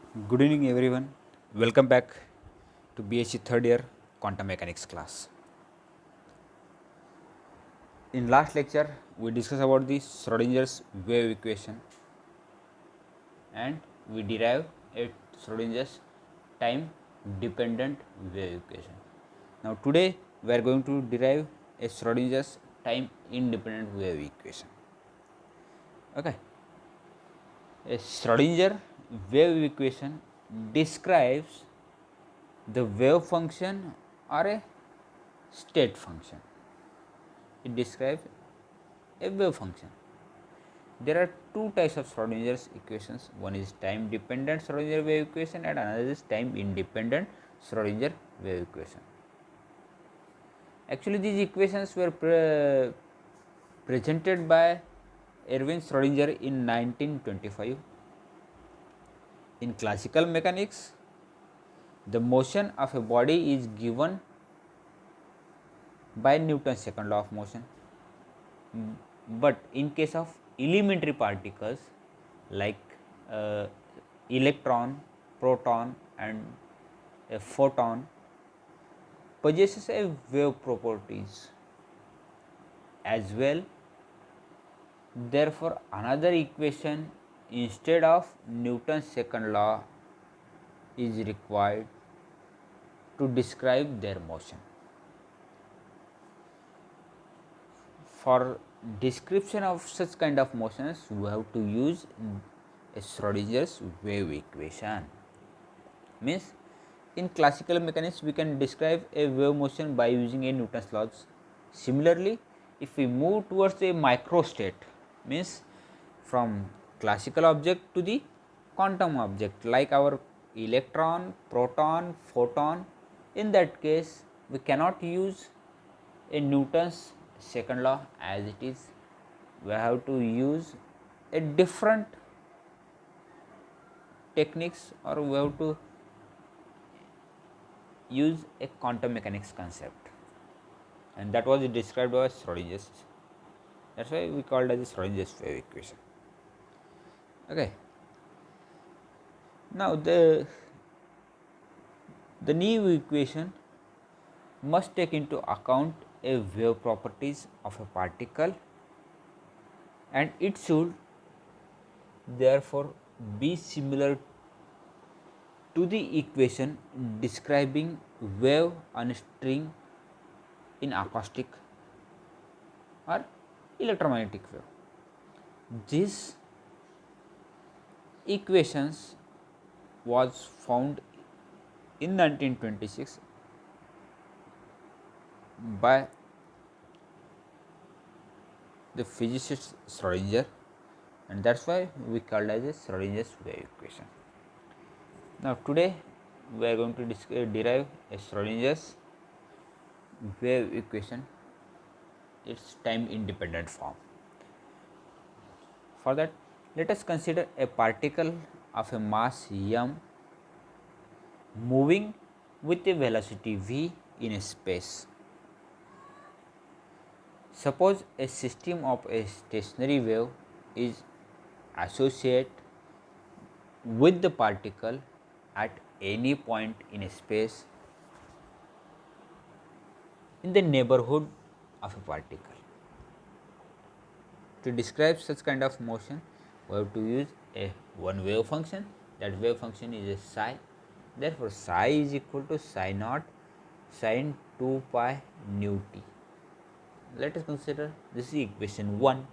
Good evening, everyone. Welcome back to BSc third year quantum mechanics class. In last lecture, we discussed about the Schrodinger's wave equation and we derived a Schrodinger's time dependent wave equation. Now, today we are going to derive a Schrodinger's time independent wave equation. Okay. A Schrodinger wave equation describes the wave function or a state function. It describes a wave function. There are two types of Schrodinger's equations. One is time dependent Schrodinger wave equation and another is time independent Schrodinger wave equation. Actually, these equations were presented by Erwin Schrodinger in 1925. In classical mechanics, the motion of a body is given by Newton's second law of motion. But in case of elementary particles like electron, proton and a photon possesses a wave properties as well. Therefore, another equation instead of Newton's second law is required to describe their motion. For description of such kind of motions, we have to use a Schrodinger's wave equation. Means in classical mechanics we can describe a wave motion by using a Newton's laws. Similarly, if we move towards a microstate, means from classical object to the quantum object like our electron, proton, photon, in that case we cannot use a Newton's second law as it is. We have to use a different techniques or we have to use a quantum mechanics concept, and that was described by Schrodinger's. That's why we called as Schrodinger's wave equation. Okay. Now the new equation must take into account a wave properties of a particle and it should therefore be similar to the equation describing wave on a string in acoustic or electromagnetic wave. These equations was found in 1926 by the physicist Schrodinger, and that's why we called as a Schrodinger's wave equation. Now today we are going to derive a Schrodinger's wave equation, its time independent form. For that, let us consider a particle of a mass m moving with a velocity v in a space. Suppose a system of a stationary wave is associated with the particle at any point in a space in the neighborhood of a particle. To describe such kind of motion, we have to use a one wave function. That wave function is a psi. Therefore, psi is equal to psi naught sin 2 pi nu t. Let us consider this is equation 1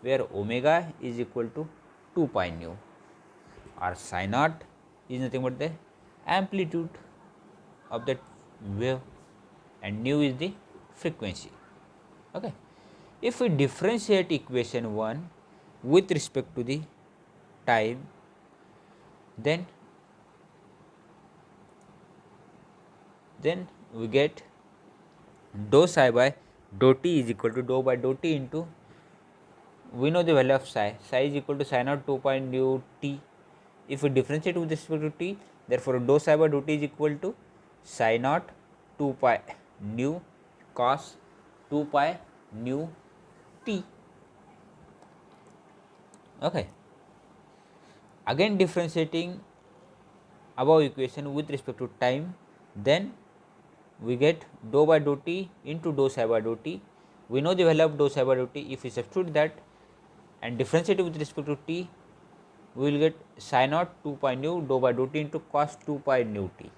where omega is equal to 2 pi nu, or psi naught is nothing but the amplitude of that wave and nu is the frequency. Okay. If we differentiate equation 1 with respect to the time, then we get dou psi by dou t is equal to dou by dou t into, we know the value of psi is equal to psi naught 2 pi nu t. If we differentiate with respect to t, therefore dou psi by dou t is equal to psi naught 2 pi nu cos 2 pi nu t. Okay. Again differentiating above equation with respect to time, then we get dou by dou t into dou psi by dou t. We know the value of dou psi by dou t. If we substitute that and differentiate it with respect to t, we will get psi naught 2 pi nu dou by dou t into cos 2 pi nu t.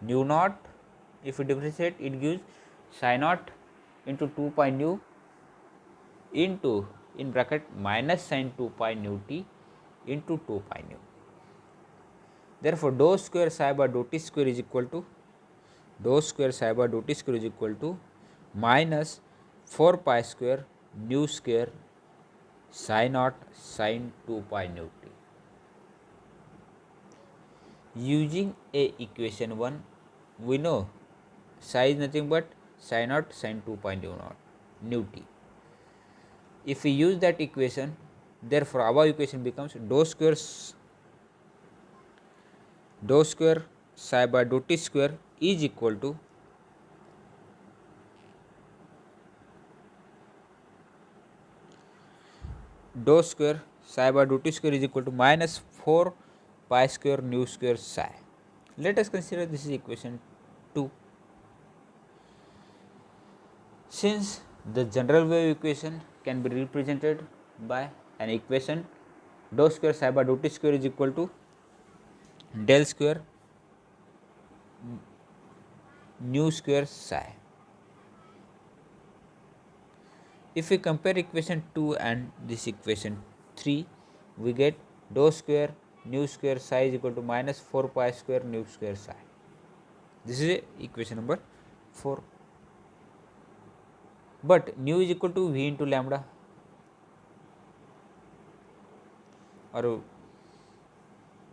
Nu naught, if we differentiate, it gives psi naught into 2 pi nu into in bracket minus sin 2 pi nu t into 2 pi nu. Therefore, dou square psi by dou t square is equal to minus 4 pi square nu square psi naught sin 2 pi nu t. Using a equation 1, we know psi is nothing but psi naught sin 2 pi nu t. If we use that equation, therefore above equation becomes dou square psi by dou t square is equal to dou square psi by dou t square is equal to minus 4 pi square nu square psi. Let us consider this is equation 2. Since the general wave equation can be represented by an equation dou square psi by dou t square is equal to del square nu square psi. If we compare equation 2 and this equation 3, we get dou square nu square psi is equal to minus 4 pi square nu square psi. This is equation number 4. But nu is equal to v into lambda, or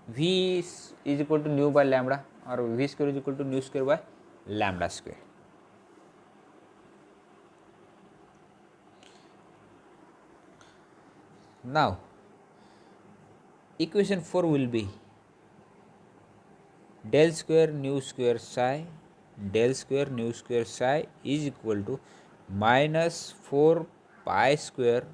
v is equal to nu by lambda, or v square is equal to nu square by lambda square. Now, equation 4 will be del square nu square psi is equal to minus 4 pi square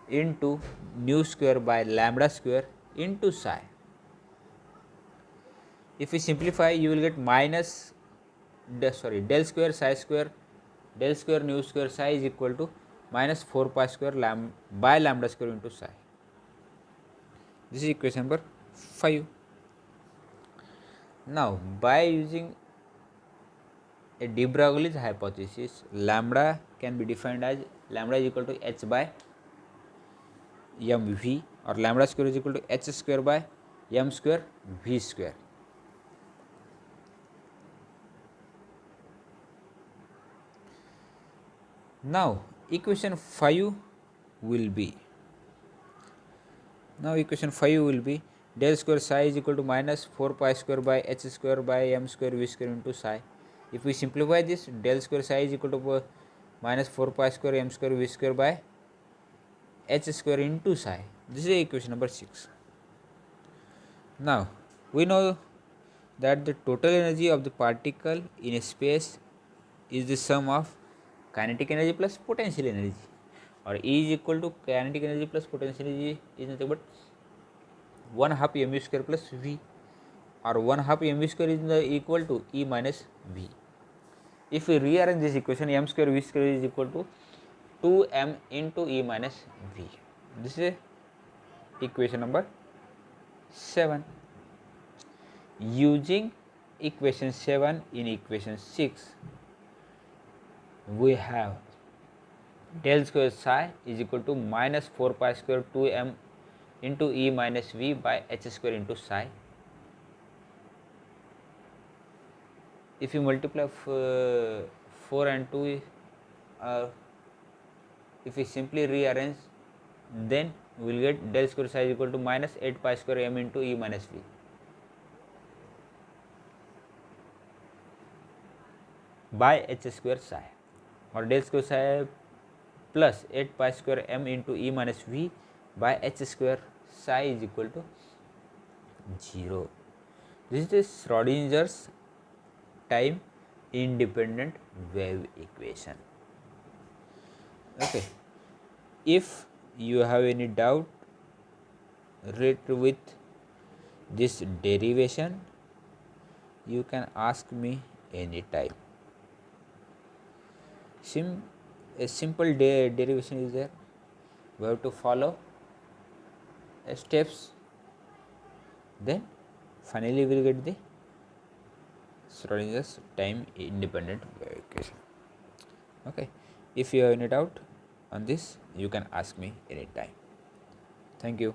into nu square by lambda square into psi. If we simplify, you will get minus del square psi square del square nu square psi is equal to minus 4 pi square by lambda square into psi. This is equation number 5. Now, by using a de Broglie's hypothesis, lambda can be defined as lambda is equal to h by mv, or lambda square is equal to h square by m square v square. Now, equation 5 will be del square psi is equal to minus 4 pi square by h square by m square v square into psi. If we simplify this, del square psi is equal to minus 4 pi square m square v square by h square into psi. This is equation number 6. Now, we know that the total energy of the particle in a space is the sum of kinetic energy plus potential energy, or E is equal to kinetic energy plus potential energy is nothing but 1/2 mv square plus v, or 1/2 mv square is equal to E minus v. If we rearrange this equation, m square v square is equal to 2m into E minus v. This is equation number 7. Using equation 7 in equation 6, we have del square psi is equal to minus 4 pi square 2m into E minus v by h square into psi. If you multiply 4 and 2, if we simply rearrange, then we will get del square psi is equal to minus 8 pi square m into E minus v by h square psi, or del square psi plus 8 pi square m into E minus v by h square psi is equal to 0. This is the Schrodinger's time independent wave equation. Okay, if you have any doubt related with this derivation, you can ask me anytime. A simple derivation is there. We have to follow steps, then finally we will get the Schrodinger's time independent wave equation. Okay, if you have any doubt on this, you can ask me anytime. Thank you.